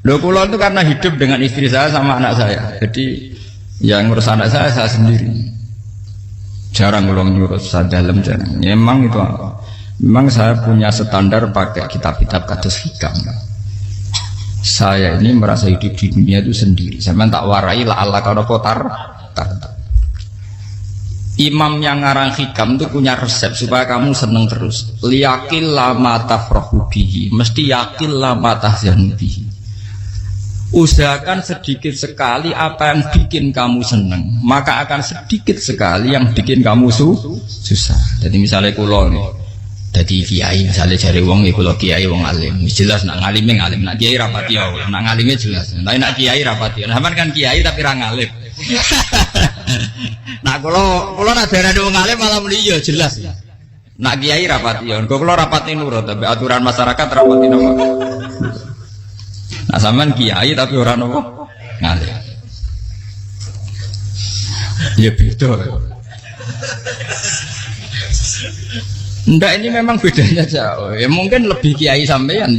Loh kula itu karena hidup dengan istri saya sama anak saya. Jadi yang ngurus anak saya sendiri. Jarang kula ngurus saya dalam jarang. Ya, memang saya punya standar pakai kitab-kitab kados hikam. Saya ini merasa hidup di dunia itu sendiri. Saya tak warai la Allah kalau kotar. Imam yang ngarang hikam itu punya resep supaya kamu seneng terus. Liyakil lama tafrahu bihi, mesti yakil lama tahzanu bihi. Usahakan sedikit sekali apa yang bikin kamu seneng, maka akan sedikit sekali yang bikin kamu susah. Jadi misalnya kulo nih, jadi kiai misalnya cari wong, ya kulo kiai wong alim, jelas nak ngalimnya ngalim, nak kiai rapati ya, nak ngalimnya jelas. Tapi nak kiai rapati, nah kan kiai tapi ra ngalim. Nah kulo nak daerah wong alim malah muni ya jelas. Nak kiai rapati ya, kulo rapati nurut, tapi aturan masyarakat rapati nopo. Nah sampean kiai tapi orang nopo ngalim. Ya beda. Ndak ini memang bedanya jauh. Ya mungkin lebih kiai sampean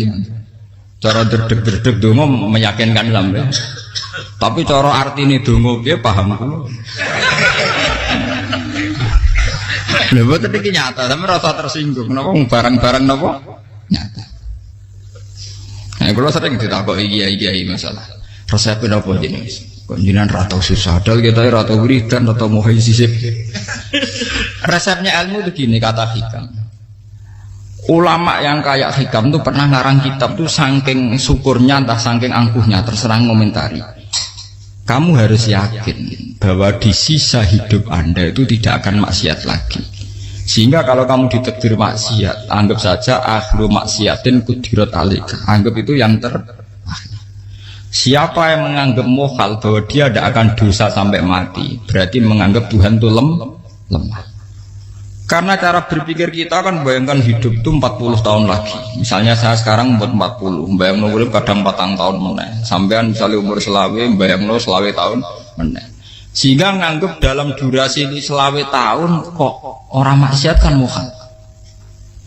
cara derdek-derdek donga meyakinkan sampean. Tapi cara artine donga piye paham kulo. Lha boten iki nyata, sampe rasa tersinggung. Napa barang-barang napa nyata. Nah, kalau sering ditakoki kiai-kiai masalah resepnya apa jenis? Konjinan ratau susah, padahal kita ratau wiridan, ratau mohon sisip. Resepnya ilmu itu gini kata hikam. Ulama yang kayak hikam tuh pernah ngarang kitab tuh saking syukurnya, entah saking angkuhnya, terserah ngomentari. Kamu harus yakin bahwa di sisa hidup Anda itu tidak akan maksiat lagi. Sehingga kalau kamu ditakdir maksiat, anggap saja akhlu maksiatin kudirat alik. Anggap itu yang siapa yang menganggap mukhal bahwa dia tidak akan dosa sampai mati, berarti menganggap Tuhan itu lemah. Karena cara berpikir kita kan bayangkan hidup itu 40 tahun lagi. Misalnya saya sekarang umur 40, bayang umur kadang 4 tahun meneh. Sampean misalnya umur selawe, bayang selawe tahun meneh. Sehingga nganggep dalam durasi ini selawe tahun kok orang maksiat kan mukhal.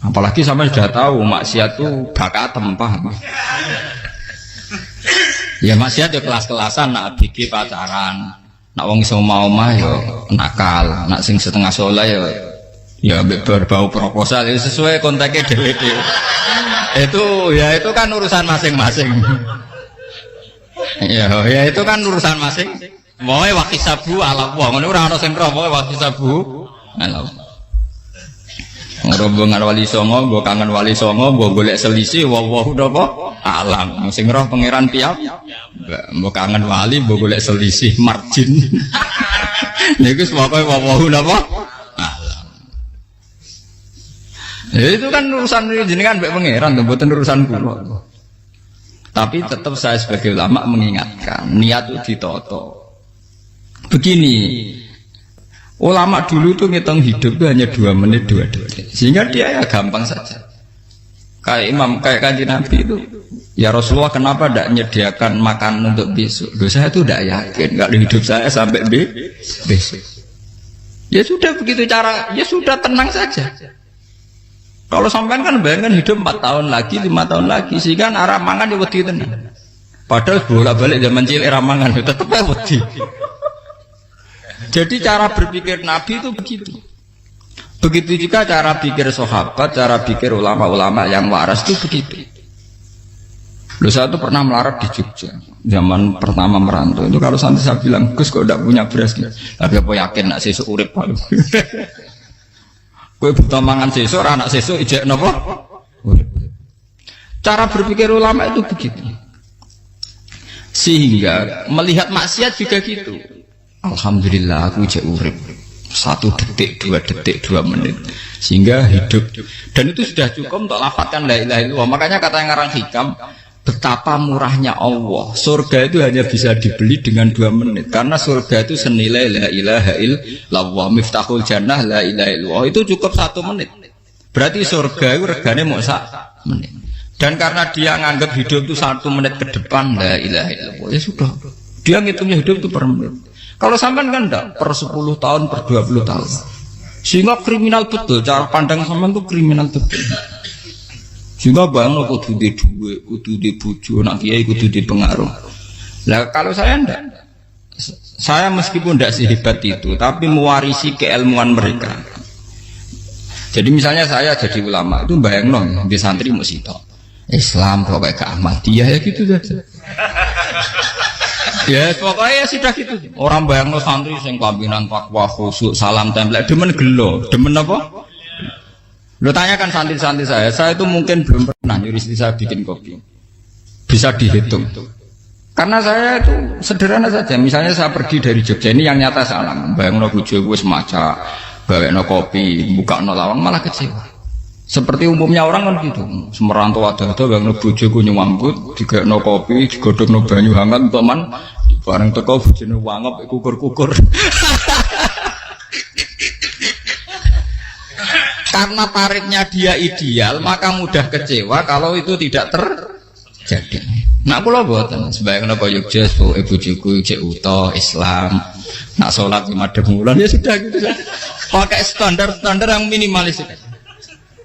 Apalagi sampai sudah tahu maksiat itu bakatem, paham? Ya maksiat ya kelas-kelasan, nak bikin pacaran, nak wong iso mau ya nakal, nak sing setengah soleh ya berbau proposal, ya sesuai kontaknya DWD. Itu kan urusan masing-masing. Ya itu kan urusan masing. Mau waktu sabu ala wong ngono ora ana sing roh mau waktu sabu ala rombongan wali songo mbok kangen wali songo mbok golek selisih wawahu napa alam sing roh pangeran piyam mbok kangen wali mbok golek selisih margin niku pokoke wawahu napa alam. Itu kan urusan jenengan mbek pangeran mboten urusan kula. Tapi tetap saya sebagai ulama mengingatkan niat itu ditata. Begini, ulama dulu tuh ngitung hidup itu hanya 2 menit 2 detik, sehingga dia ya gampang saja. Kayak imam, kayak kanjeng Nabi itu, ya Rasulullah kenapa tidak menyediakan makan untuk besok? Loh, saya tuh tidak yakin kalau hidup saya sampai besok. Ya sudah begitu cara, ya sudah tenang saja. Kalau sampean kan bayangkan hidup 4 tahun lagi, 5 tahun lagi, sehingga arah mangan ya wedi tenang. Padahal bolak-balik zaman cilik ramangan tetap wedi. Jadi cara berpikir Nabi itu begitu. Begitu juga cara pikir sahabat, cara pikir ulama-ulama yang waras itu begitu. Loh, saya tuh pernah melarat di Jogja zaman pertama merantau. Itu kalau santri saya bilang, Gus kok tidak punya beras, tapi apa yakin nak sesuk urip Pak? Kowe buta mangan sesuk, anak sesuk ijek napa? Cara berpikir ulama itu begitu. Sehingga melihat maksiat juga gitu. Alhamdulillah aku ijek urip 1 detik, 2 detik, 2 menit, sehingga hidup. Dan itu sudah cukup untuk lafadzkan la ilaha illallah. Makanya kata yang ngarang hikam, betapa murahnya Allah. Surga itu hanya bisa dibeli dengan 2 menit, karena surga itu senilai la ilaha illallah. Miftahul jannah la ilaha illallah. Itu cukup 1 menit. Berarti surga itu regane mau 1 menit. Dan karena dia nganggap hidup itu 1 menit ke depan la ilaha illallah, ya sudah. Dia ngitungnya hidup itu per menit. Kalau sampean kan enggak, per 10 tahun, per 20 tahun. Sehingga kriminal betul, cara pandang sampean itu kriminal betul. Juga bang kudu di duwe, kudu di bojo, nak kiai kudu di pengaruh. Lah kalau saya ndak, saya meskipun tidak sehebat itu, tapi mewarisi keilmuan mereka. Jadi misalnya saya jadi ulama itu bayang di santri musito Islam pokoknya ke Ahmadiyah ya gitu saja. Ya pokoknya ya sudah gitu. Orang bayang santri sing pampinan takwa khusyuk salam tempel demen gelo, demen apa? Lo tanyakan santri-santri saya itu mungkin belum pernah nyuruh istri saya bikin kopi. Bisa dihitung. Karena saya itu sederhana saja. Misalnya saya pergi dari Jogja ini yang nyata salah. Bayang bojo gue semaca bawa kopi, buka lawang malah kecewa. Seperti umumnya orang kan gitu. Semerantau ada bayang bojoku nyuambut, tiga kopi, digodok banyu hangat teman, bareng teko bojone wangop kukur-kukur. Karena tarifnya dia ideal, maka mudah kecewa kalau itu tidak terjadi. Nak kula boten sebagian apa Jogja, ibu juku cek utuh Islam. Nak sholat di madhep wulan ya sudah gitu saja. Pakai standar-standar yang minimalis.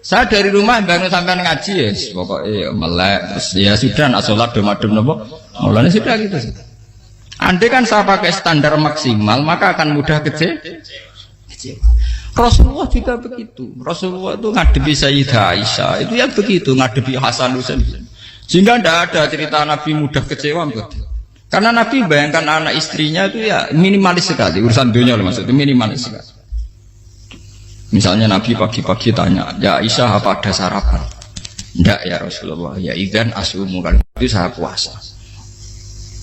Saya dari rumah bangun sampai ngaji ya, pokoknya melek terus ya sudah nak sholat di madhep napa. Wulan ya sudah gitu saja. Andai kan saya pakai standar maksimal, maka akan mudah kecewa. Rasulullah juga begitu. Rasulullah itu ngadepi Sayyidah Aisyah itu ya begitu, ngadepi Hasan Husain. Sehingga tidak ada cerita Nabi mudah kecewa betul. Karena Nabi bayangkan anak istrinya itu ya minimalis sekali, urusan dunia loh maksudnya minimalis sekali. Misalnya Nabi pagi-pagi tanya, ya Aisyah apa ada sarapan? Tidak ya Rasulullah, ya idzan asumu, kalau itu saya puasa.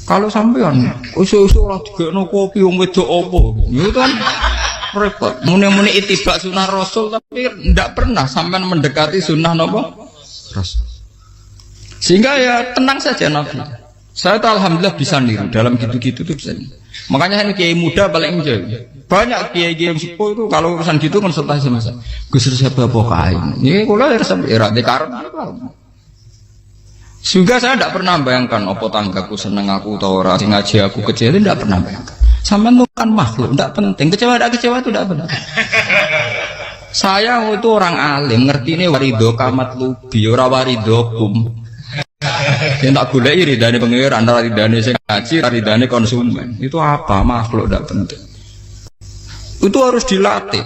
Kalau sampean usul-usul ora digekno kopi wong wedok apa? Itu kan repot. Muni-muni itibak sunnah Rasul tapi tidak pernah sampai mendekati sunnah napa Rasul. Sehingga ya tenang saja Nabi. Saya tuh alhamdulillah bisa niru dalam gitu-gitu tuh bisa. Makanya ini kiai muda paling jauh. Banyak kiai-kiai yang sepuh itu kalau urusan gitu konsultasi sama saya. Gus siapa kain. Ini kula ya sampai era dekaran. Sehingga saya tidak pernah bayangkan apa tanggaku seneng aku atau orang sing ngaji aku kecil itu tidak pernah bayangkan. Sama itu kan makhluk, tidak penting. Kecewa itu tidak benar. Saya itu orang alim, ngerti ini warido kamat lubi, ora warido kum. Yang tak golek ridane pengiran, ridane sing ngaji, ridane konsumen. Itu apa? Makhluk tidak penting. Itu harus dilatih.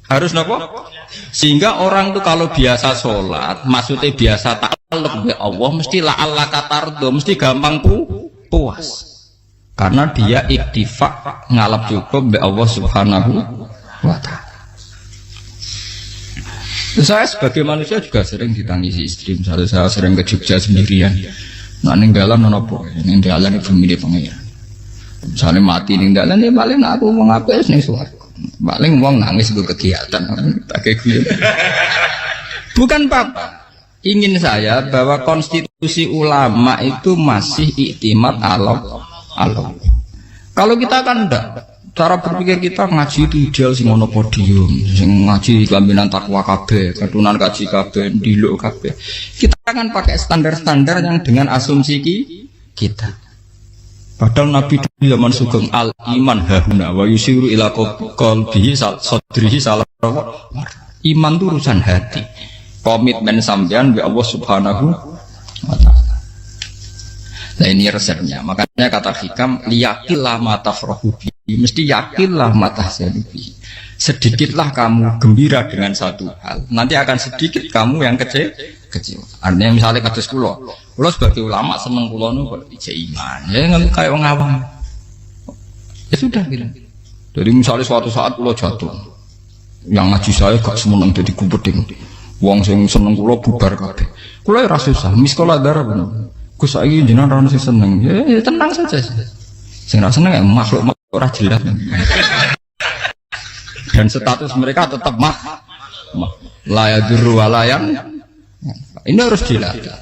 Harus apa? Sehingga orang itu kalau biasa sholat, maksudnya biasa takluk be Allah, mesti la'alla katardo, mesti gampang puas. Karena dia iktifak ngalap cukup be Allah Subhanahu wa ta'ala. Saya sebagai manusia juga sering ditangisi istri. Misalnya saya sering ke Jogja sendirian. Nah ninggalan nopo, ninggalan ibu milih pengiran. Misalnya mati ninggalan ya paling aku mau ngapes nih suaraku. Paling uang nangis gue kegiatan. Pakai gue. Bukan Papa. Ingin saya bahwa konstitusi ulama itu masih iktimat Allah. Kalau kita kan enggak, cara berpikir kita ngaji itu ideal sing ono podium, sing ngaji kelaminan takwa kabeh, ketunan kaji kabeh, ndiluk kabeh. Kita kan pakai standar-standar yang dengan asumsi kita. Padahal Nabi di zaman sugeng al iman hahuna wa yusiru ila qalbihi sadrihi salah. Iman itu urusan hati. Komitmen sampean bi Allah Subhanahu wa ta'ala. Nah ini resepnya, makanya kata hikam liyakillah matafrahu bi, mesti yakillah matahzanubi. Sedikitlah kamu gembira dengan satu hal, nanti akan sedikit kamu yang kecewa. Artinya misalnya kados kula sebagai ulama seneng kula nu kok ijek iman, ya nggak kayak wong awam. Ya sudah gitu. Jadi misalnya suatu saat kula jatuh, yang ngaji saya gak semeneng dadi kumpeding. Wong sing seneng kula bubar kabeh. Kula ya ora susah, miskola darah bener. Gus saiki jenengan ora seneng. Ya tenang saja. Sing ora seneng ya makhluk ora jelas. Dan status mereka tetap la yadurru walayan. Ini harus dilatih.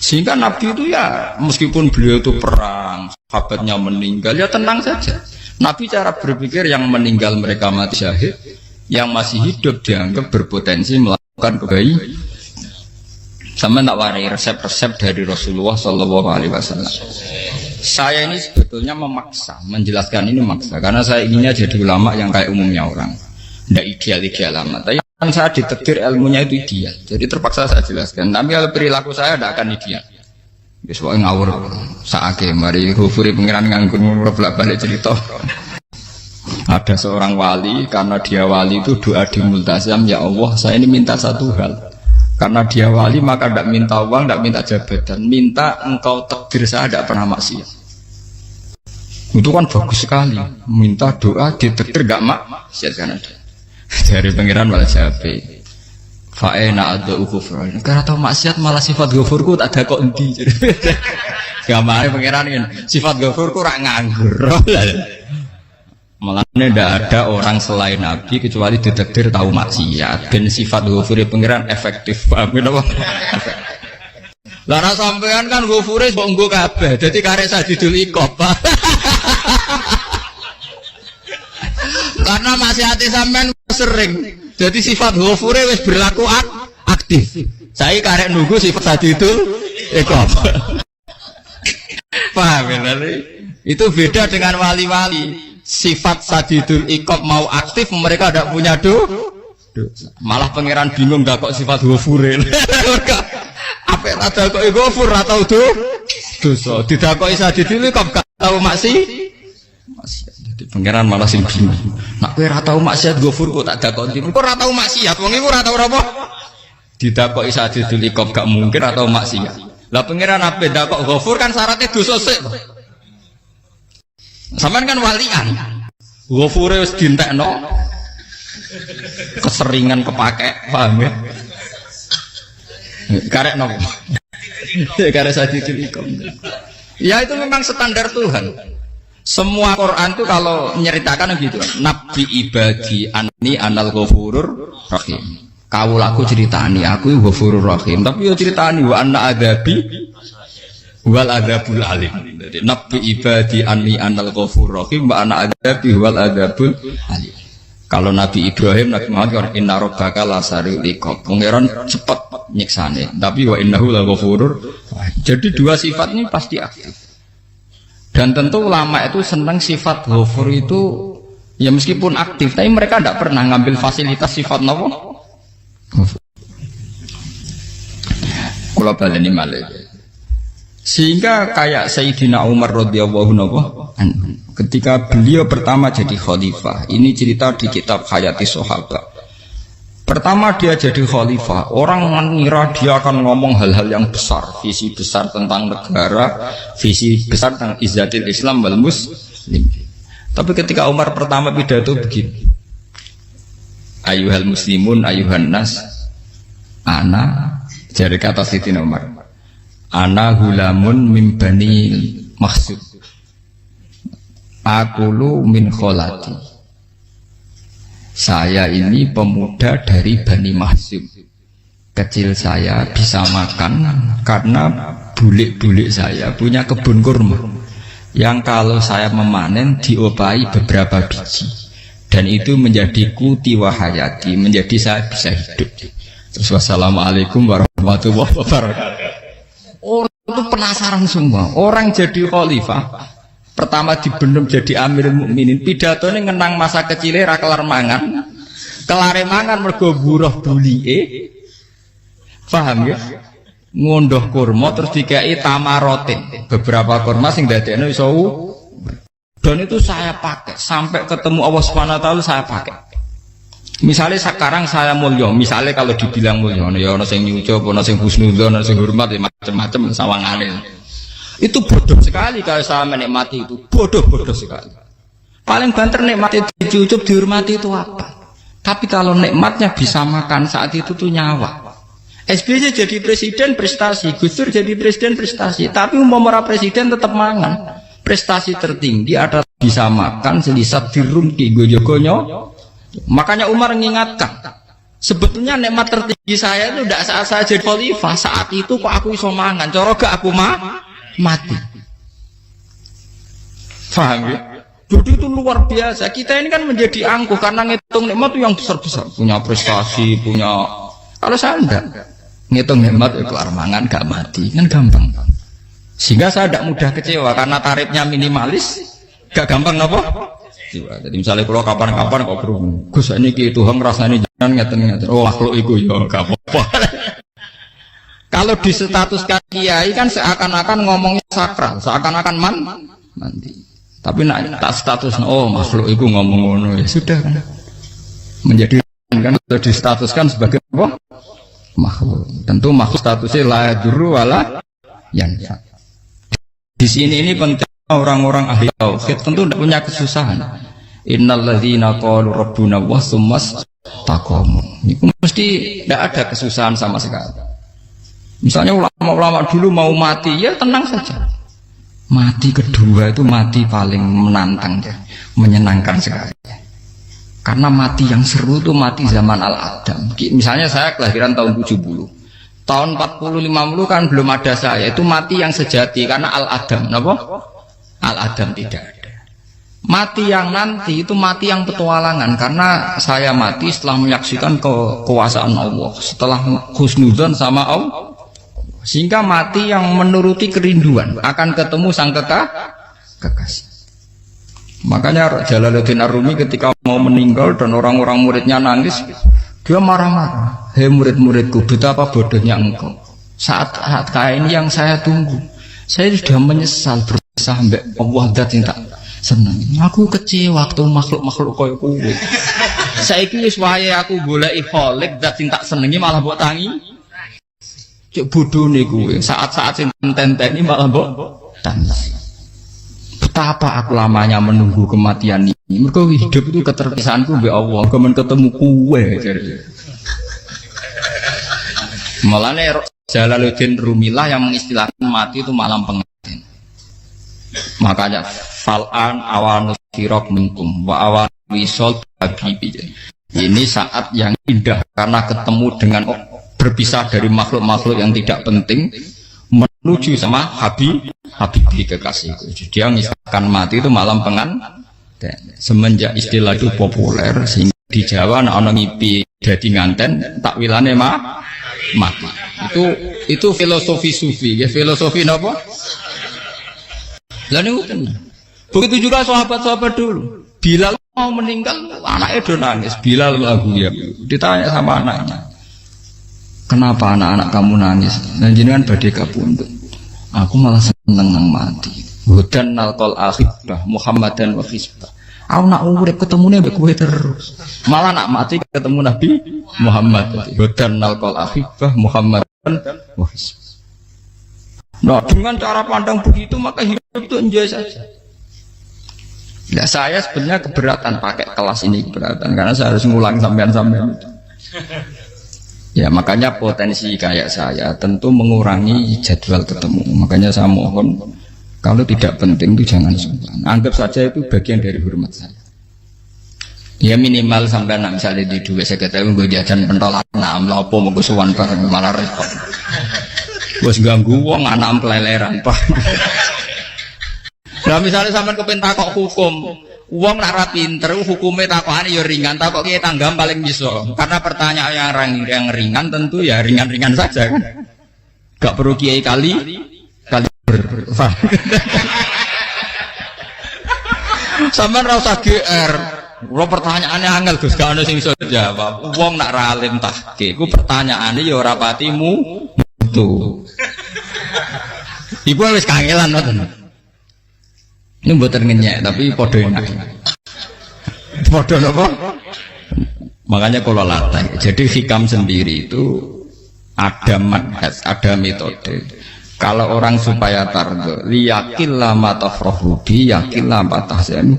Sehingga Nabi itu ya meskipun beliau itu perang, sahabatnya meninggal ya tenang saja. Nabi cara berpikir yang meninggal mereka mati syahid, yang masih hidup dianggap berpotensi melakukan kebaikan. Sama tak warai resep-resep dari Rasulullah Sallallahu Alaihi Wasallam. Saya ini sebetulnya memaksa, menjelaskan ini memaksa, karena saya inginnya jadi ulama yang kayak umumnya orang, tidak ideal-ideal amat. Tapi saya ditakdir ilmunya itu ideal. Jadi terpaksa saya jelaskan. Tapi kalau perilaku saya tidak akan ideal. Besok ngawur saake mari Ghafuri pengiran nganggur bolak-balik cerita. Ada seorang wali, karena dia wali itu doa di multazam, ya Allah saya ini minta satu hal. Karena dia wali maka tidak minta uang, tidak minta jabatan, minta engkau takdir saya tidak pernah maksiat. Itu kan bagus sekali. Minta doa ditakdir gak maksiat kan ada. Dari pengiran malah jabe. Fa'ena ada ukufur. Karena tahu maksiat malah sifat ghafurku tak ada kok endi. Gamane pengiran ini sifat ghafurku rak nganggur. Malah tidak ada orang selain Nabi kecuali ditakdir tahu maksiat. Dan sifat ghafuri pengiran efektif. Paham apa? Lara sampean kan ghafuri kok nggo kabeh. Dadi karek Sadidul Iqab. Karena maksiat sampean sering. Jadi sifat ghafuri wis berlaku aktif. Saya karek nunggu sifat Sadidul Iqab. Paham ya? Itu beda dengan wali-wali. Sifat Sadidul Iqab mau aktif, mereka tidak punya malah pangeran bingung gak kok sifat ghafure. Apa ada kok ghafur atau dosa tidak kok Sadidul Iqab gak tahu maksiat. Jadi pangeran malah sing bingung. Nak kowe ora tahu maksiat ghafur kok tak dakoni. Kok ora tahu maksiat wong iku ora tahu apa? Didakoki Sadidul Iqab gak mungkin atau maksiat. Lah pangeran ape dakok ghafur kan syaratnya dosa sik. Sampean kan walian. Ghafure wis dintekno. Keseringan kepake, paham ya? Karek nopo? Karek Sadidul Iqab. Ya itu memang standar Tuhan. Semua Quran itu kalau menceritakan gitu. Nabi ibadi anni anal ghafurur rahim. Kawulaku ceritani aku ghafurur rahim, tapi yo ceritani wa anna adabi wal adabul alim. Jadi nabi ibadi anni anal ghafurur rahim wa ana adabi wal adabul alim. Kalau Nabi Ibrahim, Nabi Muhammad inna rabbaka lasariul iqab. Pangeran cepat nyiksane, tapi wa innahu laghafurur. Jadi dua sifat ini pasti aktif. Dan tentu ulama itu senang sifat ghafur itu ya meskipun aktif, tapi mereka tidak pernah ngambil fasilitas sifat nawa. Kula baleni malih. Sehingga kayak Sayyidina Umar radhiyallahu anhu ketika beliau pertama jadi khalifah, ini cerita di kitab Hayati Sahabat. Pertama dia jadi khalifah, orang mengira dia akan ngomong hal-hal yang besar, visi besar tentang negara, visi besar tentang izzatil Islam wal muslim. Tapi ketika Umar pertama pidato begini, ayuhal muslimun ayuhan nas, ana, jadi kata Sayyidina Umar, ana hulamun min bani maksud, akulu min kholati. Saya ini pemuda dari Bani Mahzum. Kecil saya bisa makan karena bulik-bulik saya punya kebun kurma yang kalau saya memanen diopahi beberapa biji, dan itu menjadi kuti wahayati, menjadi saya bisa hidup. Terus wassalamualaikum warahmatullahi wabarakatuh. Orang itu penasaran semua. Orang jadi khalifah pertama dibenem jadi Amirul Mukminin, pidatonya ngenang masa kecilnya ra kelar mangan, kelare mangan mergo buruh bulike, paham ya? Ngondoh kurma terus dikai tamarotin, beberapa kurma sing dadekno iso. Dan itu saya pakai sampai ketemu Allah Subhanahu wa taala, saya pakai. Misalnya sekarang saya mulya, misalnya kalau dibilang mulya, ya ana sing nyucup, ana sing husnudzon, ana sing hormat, ya macam-macam sawangane. Itu bodoh sekali kalau saya menikmati itu, bodoh sekali. Paling banter nikmati dicucup, dihormati itu apa? Tapi kalau nikmatnya bisa makan saat itu tuh nyawa. SBY jadi presiden prestasi, Gus Dur jadi presiden prestasi, tapi umpama presiden tetap mangan. Prestasi tertinggi adalah bisa makan selisat dirumki gojogonyo. Makanya Umar mengingatkan, sebetulnya nikmat tertinggi saya itu tidak saat saya jadi khalifah, saat itu kok aku iso mangan, coro gak aku mati. Paham ya? Jadi itu luar biasa. Kita ini kan menjadi angkuh karena ngitung nikmat itu yang besar-besar, punya prestasi, punya. Kalau saya enggak ngitung nikmat itu kelar mangan gak mati, kan gampang. Sehingga saya tidak mudah kecewa karena tarifnya minimalis, gak gampang apa? Jadi misalnya kalau kapan-kapan kok berhubung, Gus ini Tuhan rasanya ngeten-ngeten. Oh makhluk iku ya gak apa-apa. Kalau distatuskan kiai kan seakan-akan ngomongnya sakral, seakan-akan mandi. Tapi nak tak status, oh makhluk itu ngomong ngono ya sudah kan. Menjadi kan sudah distatuskan sebagai apa? Makhluk. Tentu makhluk statusnya la yadurru wala yanfa. Di sini ini penting orang-orang ahli tauhid tentu tidak punya kesusahan. Innalladzina qalu rabbuna wa tsummas taqamu. Itu mesti tidak ada kesusahan sama sekali. Misalnya ulama-ulama dulu mau mati, ya tenang saja. Mati kedua itu mati paling menantang ya, menyenangkan sekali. Karena mati yang seru itu mati zaman Al-Adam. Misalnya saya kelahiran tahun 70. Tahun 40-50 kan belum ada saya. Itu mati yang sejati karena Al-Adam. Kenapa? Al-Adam tidak ada. Mati yang nanti itu mati yang petualangan. Karena saya mati setelah menyaksikan kekuasaan Allah. Setelah husnudzon sama Allah. Sehingga mati yang menuruti kerinduan akan ketemu sang kekasih. Makanya Jalaluddin Ar-Rumi ketika mau meninggal dan orang-orang muridnya nangis, dia marah-marah. Hei murid-muridku, betapa bodohnya engkau. Saat kayak ini yang saya tunggu, saya sudah menyesal berpisah sampai Allah dat yang tak senang. Aku kecewa waktu makhluk-makhluk koyo kuwi. Saiki wis wayahe aku goleki kholik dat sing tak senengi malah mbok tangi. Cuk bodoh nih gue, saat-saat sing tenteni malah mbok tangi. Betapa aku lamanya menunggu kematian ini. Mergo hidup itu keterpisahanku mbek Allah, kemen ketemu kowe. Malane Jalaluddin Rumilah yang mengistilahkan mati itu malam pengantin. Makanya fal'an awanus sirok minkum wa awan wisol habibi. Ini saat yang indah karena ketemu dengan berpisah dari makhluk-makhluk yang tidak penting menuju sama Habib kekasihku. Dia mengistilahkan mati itu malam pengantin. Semenjak istilah itu populer sehingga di Jawa ana ngipi dadi nganten takwilane mati. Itu filosofi sufi ya, filosofi napa? Lah niku begitu juga sahabat-sahabat dulu. Bilal mau meninggal anaknya do nangis. Bilal lagu ya. Ditanya sama anaknya. Kenapa anak-anak kamu nangis? Dan jenengan badhe kapundhut. Aku malah seneng nang mati. Hudan nalqal akhibah Muhammadan wa hizbah. Aku nak urip ketemune mbek kowe terus. Malah nak mati ketemu Nabi Muhammad. Hudan nalqal akhibah Muhammadan wa hizbah. Nah, dengan cara pandang begitu maka hidup itu enjoy saja. Ya saya sebenarnya keberatan pakai kelas ini, keberatan karena saya harus ngulang sampean-sampean itu. Ya makanya potensi kayak saya tentu mengurangi jadwal ketemu. Makanya saya mohon kalau tidak penting itu jangan sungkan. Anggap saja itu bagian dari hormat saya. Ya minimal sampai misalnya di dua saya katakan gue jajan pentolan melapo mau suwan bareng malah repot. Bos ganggu wong anak peleleran pak. Nah misalnya sampai kepentak kok hukum. Uang nak ra pinter, hukumnya takokane ya ringan, takok kiye tanggam paling iso. Karena pertanyaan yang ringan tentu ya ringan-ringan saja kan. Gak perlu kiai kali sampean ra usah GR. Kalau pertanyaannya angel Gus, gak ono sing iso jawab. Uang nak ra alim tahke, ku pertanyaane ya ora patimu itu. Ibu wis kangelan ngoten. Ini mboten ngenyek tapi podo enak. Podo apa? Makanya kalau latih. Jadi hikam sendiri itu ada manhaj, ada metode. Kalau orang supaya tardo, liyakil lama tafrohubi, yakil lama tahzanu.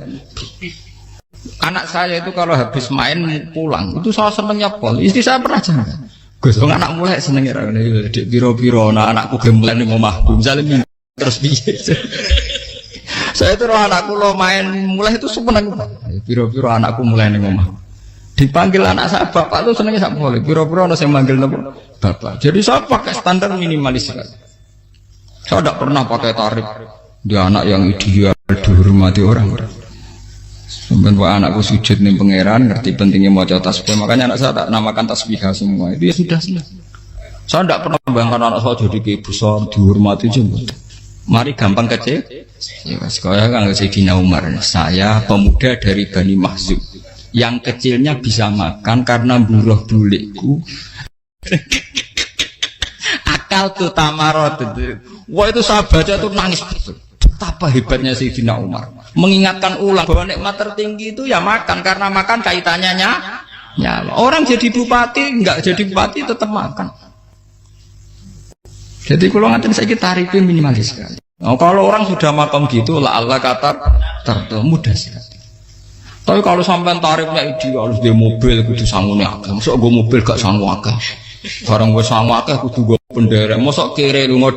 Anak saya itu kalau habis main pulang, itu saya senengnya pol. Istri saya pernah jangan. Gus, anak mulai senengnya. Di biro-biro, anakku gemulai nih ngomahku. Misalnya terus biasa. Saya itu roh anakku lo main mulai itu seneng. Biro-biro anakku mulai nih ngomah. Dipanggil anak saya bapak itu senengnya sak boleh. Biro-biro ada yang manggil bapak. Jadi saya pakai standar minimalis sekali. Saya tidak pernah pakai tarif. Dia anak yang ideal dihormati orang. Sampai anakku sujud nih pangeran, ngerti pentingnya mau tasbih. Makanya anak saya tak namakan tasbih semua. Itu ya sudah sih. Saya tidak pernah membayangkan anak saya jadi kayak besar dihormati juga. Mari gampang kecil. Ya sekolah kan Sayyidina Umar. Saya pemuda dari Bani Mahzub. Yang kecilnya bisa makan karena buruh bulikku. Akal tuh tamarot itu. Wah itu sahabat itu nangis betul. Betapa hebatnya Sayyidina Umar. Mengingatkan ulang bahwa nikmat tertinggi itu ya makan, karena makan kaitannya nyawa. Orang jadi bupati, enggak jadi bupati tetap makan. Jadi kalau ngatain saya tarifnya minimalis sekali. Oh, kalau orang sudah makan gitu, Allah kata mudah sekali. Tapi kalau sampai tarifnya ideal, harus dia mobil kudu sangune akeh. Mosok gue mobil gak sanggup akeh. Barang gue sanggup akeh kudu gue penderek. Mosok kere lunga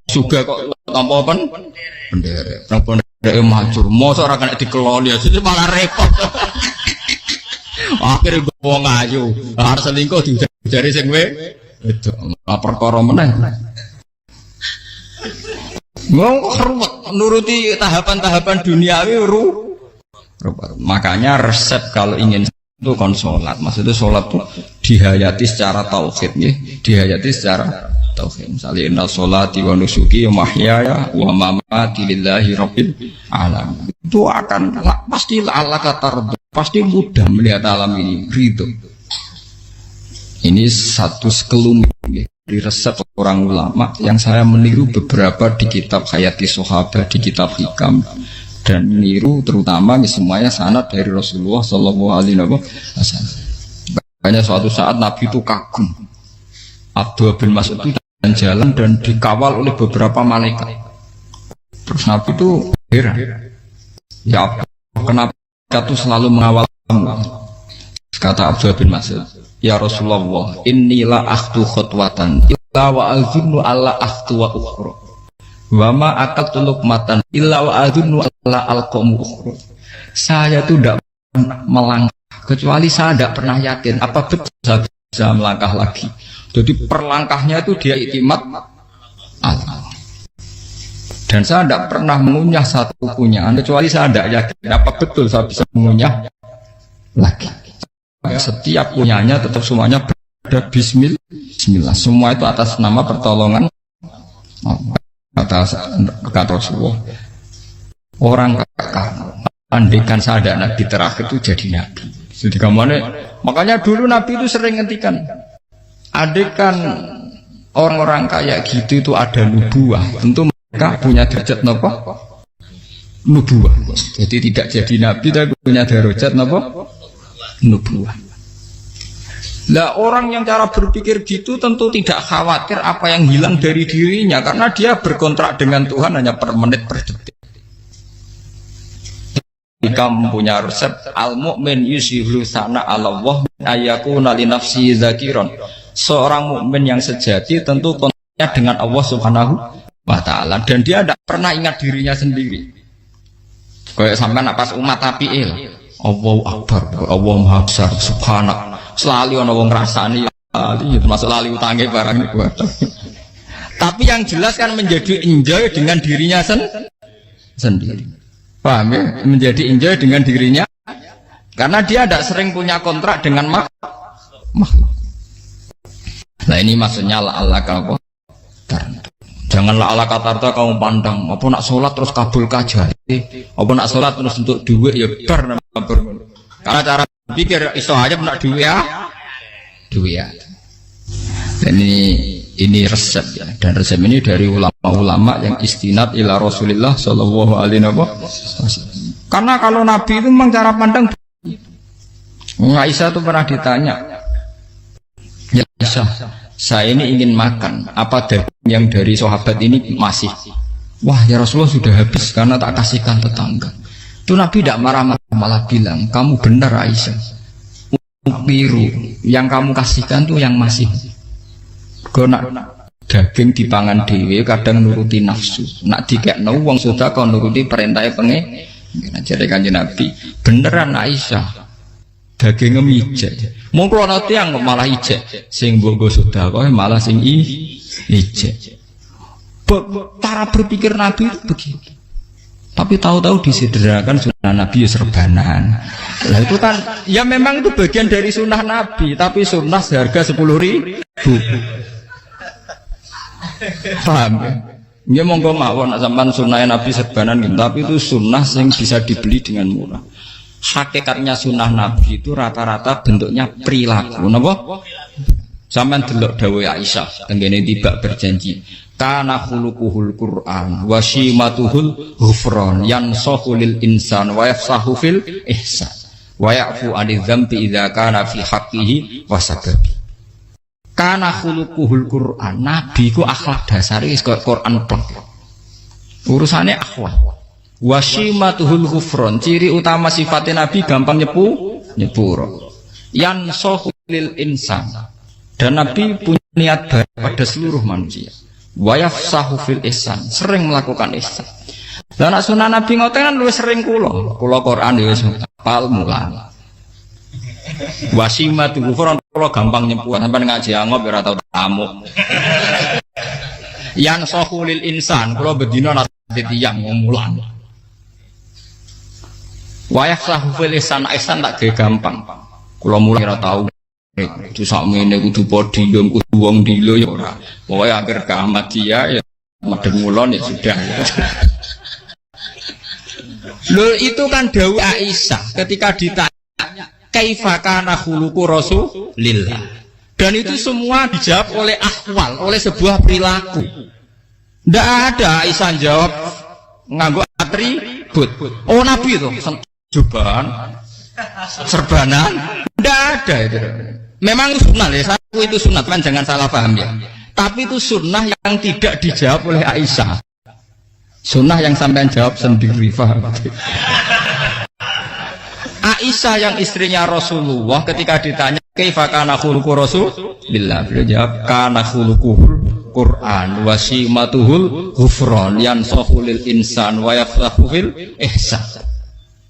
juga kok tanpa penderek. Nang penderek macur. Mosok ora kena dikeloli ya malah repot. Akhirnya gue wong ayu. Arep selingkuh dijari sing itu perkara meneh. Ngomong ruwet nuruti tahapan-tahapan duniawi Makanya resep kalau ingin itu kon sholat, maksudnya sholat itu dihayati secara tauhid, ya, dihayati secara tauhid. Misalnya inna sholati wa nusuki wa mahyaya wa mamati lillahi rabbil alamin. Itu akan pasti Allah kata pasti mudah melihat alam ini ridho. Ini satu sekelumit ya, dari resep orang ulama yang saya meniru beberapa di kitab Hayati Sahabat, di kitab Hikam. Dan niru terutama semuanya sanad dari Rasulullah Shallallahu Alaihi Wasallam. Makanya suatu saat Nabi itu kagum. Abdullah bin Mas'ud itu jalan dan dikawal oleh beberapa malaikat. Terus Nabi itu heran. Ya kenapa itu selalu mengawal kamu? Kata Abdullah bin Mas'ud, ya Rasulullah, inilah akhtu khutwatan illa wa azunnu alla akhtu wa ukhra. Wama akal tuluk matan illa wa adunu ala alqamu. Saya tuh tidak melangkah kecuali saya tidak pernah yakin apa betul saya bisa melangkah lagi. Jadi perlangkahnya itu dia iktimat Allah. Dan saya tidak pernah mengunyah satu kunyah kecuali saya tidak yakin apa betul saya bisa mengunyah lagi. Setiap kunyahnya tetap semuanya berada Bismillah. Semua itu atas nama pertolongan Allah. Kata Rasulullah, orang andikan saya ada nabi terakhir itu jadi nabi. Jadi kemana? Makanya dulu nabi itu sering ngendikan, andikan orang-orang kayak gitu itu ada nubuah, tentu mereka punya derajat apa? Nubuah. Jadi tidak jadi nabi tapi punya derajat apa? Nubuah. Lah orang yang cara berpikir gitu tentu tidak khawatir apa yang hilang dari dirinya karena dia berkontrak dengan Tuhan hanya per menit per detik. Jika mempunyai resep al-mu'min yusihlu sana Allah ayakuna li nafsi zakiron. Seorang mukmin yang sejati tentu kontaknya dengan Allah Subhanahu wa taala dan dia tidak pernah ingat dirinya sendiri. Kayak sampean pas umat apiil. Allahu Akbar, Allah Maha Besar, Subhanak. Selalu ana wong ngrasani termasuk lali utange barang niku. Tapi yang jelas kan menjadi enjoy dengan dirinya sendiri. Paham ya? Menjadi enjoy dengan dirinya karena dia tidak sering punya kontrak dengan makhluk. Nah ini maksudnya Allah kalau janganlah Allah kata kamu pandang apa nak sholat terus kabul kajati, apa nak sholat terus untuk duit ya bar. Karena cara pikir iso aja nak duit ya. Dan ini resep ya, dan resep ini dari ulama-ulama yang istinad ila Rasulillah Shallallahu Alaihi Wasallam. Karena kalau Nabi itu memang cara pandang. Aisyah itu pernah ditanya, ya Aisyah, saya ini ingin makan apa daging yang dari sahabat ini masih. Wah ya Rasulullah sudah habis karena tak kasihkan tetangga. Itu Nabi tidak marah-marah, malah bilang kamu benar Aisyah. Biru yang kamu kasihkan tuh yang masih. Nak daging dipangan dewe kadang nuruti nafsu. Nak dikekno wong sudah kau nuruti perintahnya pengen. Jadi kanjeng Nabi beneran Aisyah. Dagingnya mijek. Mongko ana tiyang malah ijek. Sing mbok sudah kok malah sing ijek. Cara berpikir Nabi itu begitu. Tapi tahu-tahu disederhanakan sunnah Nabi ya serbanan. Lah itu kan ya memang itu bagian dari sunnah Nabi, tapi sunnah seharga 10.000. Paham ya? Ya monggo mawon sampean sunnah Nabi serbanan gitu, tapi itu sunnah yang bisa dibeli dengan murah. hakikatnya sunnah Nabi itu rata-rata bentuknya perilaku. Napa? Sampeyan delok dawuh Aisyah tenggene tiba berjanji. Kana khuluquhul Qur'an wa shimatuhul ghufran yansahu lil insan wa yafsahu fil ihsan wa ya'fu 'anil dzambi idza kana fi haqqihi wa sababi. Kana khuluquhul Qur'an, Nabi ku akhlak dasare wis kaya Qur'an plek. Urusane akhlak. Wa shimatuhul ghufran, ciri utama sifatnya Nabi gampang nyepuro. Yansahu lil insan. Dan Nabi punya niat baik pada seluruh manusia. Wa yafsahu fil ihsan, sering melakukan ihsan. Lah nek sunah Nabi ngoten kan luwih sering kula Quran ya wis hafal mulang. Wasimatu ghufran kula gampang nyepuh sampean ngaji angop ora tau tamu. Yang sahulil insan kula bedina nate tiyang mulang. Wa yafsahu fil ihsan tak ge gampang. Kula mulang ora tau. Itu sakmene kudu podium kudu wong dilo ya ora. Pokoke akhir ke Ahmadiyah ya madheng mulon ya sudah. Lho itu kan dawuh Aisyah ketika ditanya kaifa kana khuluqu Rasulillah. Dan itu semua dijawab oleh ahwal, oleh sebuah perilaku. Ndak ada Aisyah jawab nganggo atribut. Oh Nabi itu jubahan serbanan ndak ada itu. Memang itu sunnah ya, aku itu sunnah kan jangan salah paham ya. Tapi itu sunnah yang tidak dijawab oleh Aisyah. Sunnah yang sampean jawab sendiri, paham? Aisyah yang istrinya Rasulullah ketika ditanya kaifa kana khuluqu Rasulillah, beliau jawab kana khuluquhul Qur'an wa simatuhul ghufran yansahu lil insan wa yafsahu fil ihsan.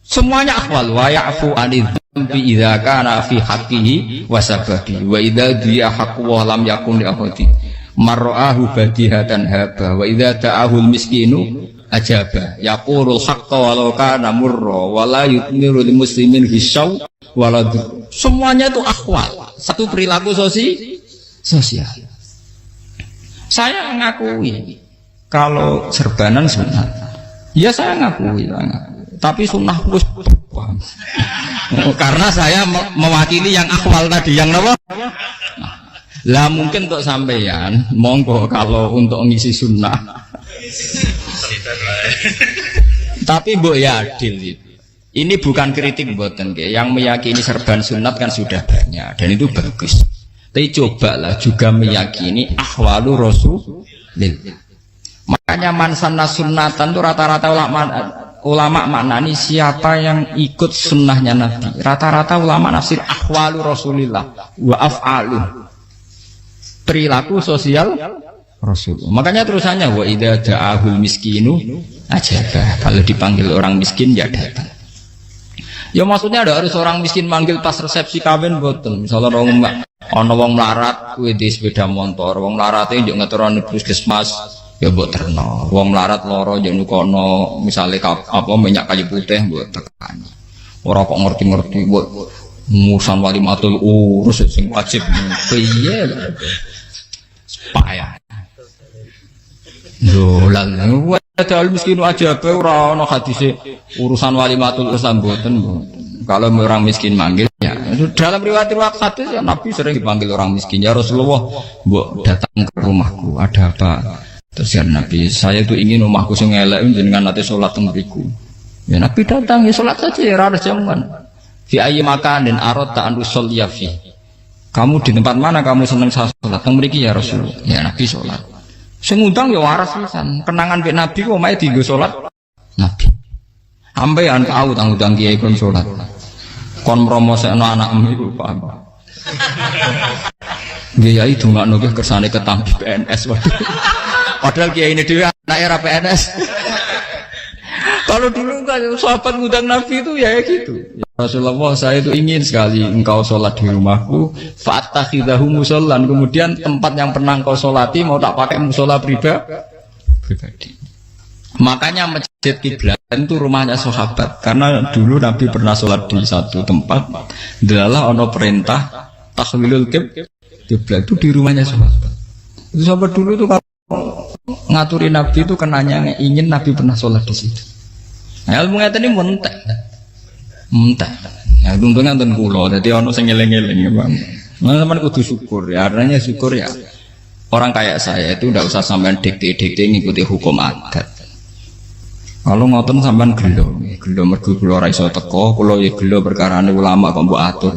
Semuanya akhwal wa ya'fu 'anil dzambi idza kana fi haqqihi wa sababi wa idza diya haqqu wa lam yakun li ahadi mar'ahu badihatan haba wa idza ta'ahul miskinu ajaba yaqulul haqqa walau kana murra wa la yutmiru lil muslimin hisaw wala. Semuanya itu akhwal, satu perilaku sosial. Saya ngakui kalau serbanan sunnah. Ya saya ngakui. Tapi sunnah terus karena saya mewakili yang akhwal tadi yang apa? Lah mungkin untuk sampeyan monggo kalau untuk ngisi sunnah. Tapi mbok ya adil. Ini bukan kritik mboten nggih. Yang meyakini serban sunat kan sudah banyak dan itu bagus. Tapi cobalah juga meyakini ahwalu Rasulillah. Makanya mansanna sunnatan itu rata-rata ulama maknani siapa yang ikut sunnahnya Nabi. Rata-rata ulama nafsir ahwalu Rasulillah wa af'alu, perilaku sosial Rasul. Makanya terusannya wa idza da'ahul miskinu ajaba, kalau dipanggil orang miskin ya datang. Ya maksudnya ada harus orang miskin manggil pas resepsi kawin boten. Misalnya ana wong melarat kuwi di sepeda motor, wong melarate yo ngeturane puskesmas ya mbok terno. Wong melarat lara yo nyukono misale apa minyak kayu putih mbok tekani. Ora kok ngerti-ngerti mbok musan walimatul urus sing wajib piye lho. Payah. Lho lan ada miskin aja pe ora ana hadise urusan walimatul urus mboten. Kalau orang miskin manggil ya. Dalam riwayat hadis ya Nabi sering dipanggil orang miskin. Ya Rasulullah, mbok datang ke rumahku, ada apa? Terus ya Nabi, saya itu ingin rumahku sing elek jenengan nate salat teng mriku. Ya Nabi datang ya salat saja ya harus jaman. Fi ayyi makanin aradta an tusalliya fi. Kamu di tempat mana kamu seneng salat teng mriki ya Rasul. Ya Nabi salat. Sing ngundang ya waras pisan. Kenangan mek Nabi kok omahe dienggo salat Nabi. Ampean tahu tanggung kiai kon salat. Kon promosekno anakmu iku paham. Kiai dongakno ke kersane ketampi PNS. Padahal kiai ini dhewe anak era PNS. Kalau dulu kan sahabat ngundang Nabi itu ya gitu. Ya Rasulullah, saya itu ingin sekali engkau sholat di rumahku. Fa'attakhidahu musollan. Kemudian tempat yang pernah engkau sholati mau tak pakai musola pribadi. Makanya masjid kiblat itu rumahnya sahabat. Karena dulu Nabi pernah sholat di satu tempat. Adalah ono perintah tahwilul kiblat itu di rumahnya sahabat. Itu sahabat dulu itu kalau ngaturin Nabi itu kenanya ingin Nabi pernah sholat di situ. Nah, ilmu ngeten ini mentek. Entah. Ya untungnya nonton kulo, jadi ono sing ngeleng-ngeleng ya bang. Nah, teman kudu syukur ya, artinya syukur ya. Orang kayak saya itu udah usah sampean dikte-dikte ngikuti hukum adat. Kalau ngoten sampean gelo mergo kula ora iso teko, kula ya gelo perkarane ulama kok mbok atur.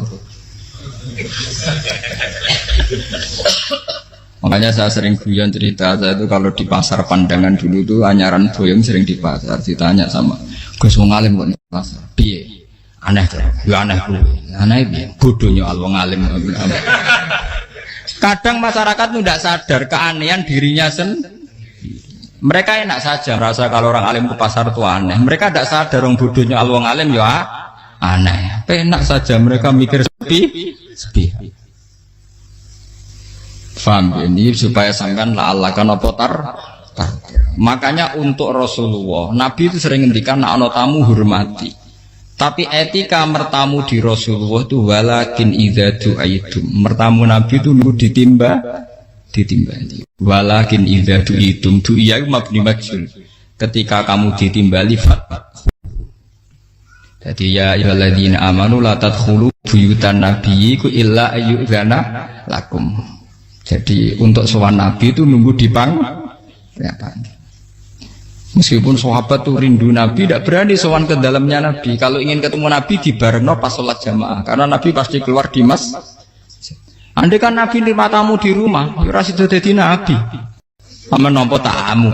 Makanya saya sering guyon cerita, saya itu kalau di pasar Pandangan dulu tuh anyaran boyong sering di pasar, ditanya sama Gus wong alim kok di pasar. Piye? Aneh tuh, ya aneh kuwi. Aneh piye? Bodohnya wong alim. Kadang masyarakat tuh tidak sadar keanehan dirinya sendiri. Mereka enak saja merasa kalau orang alim ke pasar itu aneh. Mereka tidak sadar orang bodohnya wong alim ya aneh. Enak saja mereka mikir sepi. Faham ini supaya sampean la Allah kan apa tar. Makanya untuk Rasulullah, Nabi itu sering ngendikan nek ana tamu hormati. Tapi etika mertamu di Rasulullah itu walakin idza du'aitum. Mertamu Nabi itu nunggu ditimbali. Walakin idza du'itum du'iya mabni majhul. Ketika kamu ditimbali jadi ya ayyuhalladzina amanu la tadkhulu buyutan nabiyyi illa ayyudzana lakum. Jadi untuk sowan Nabi itu nunggu di meskipun sahabat tuh rindu Nabi, tidak berani sowan ke dalamnya Nabi. Kalau ingin ketemu Nabi di barengno pas sholat jamaah, karena Nabi pasti keluar di andai kan Nabi nerima tamu di rumah, ya ora sida dadi Nabi. Aman nampa tamu.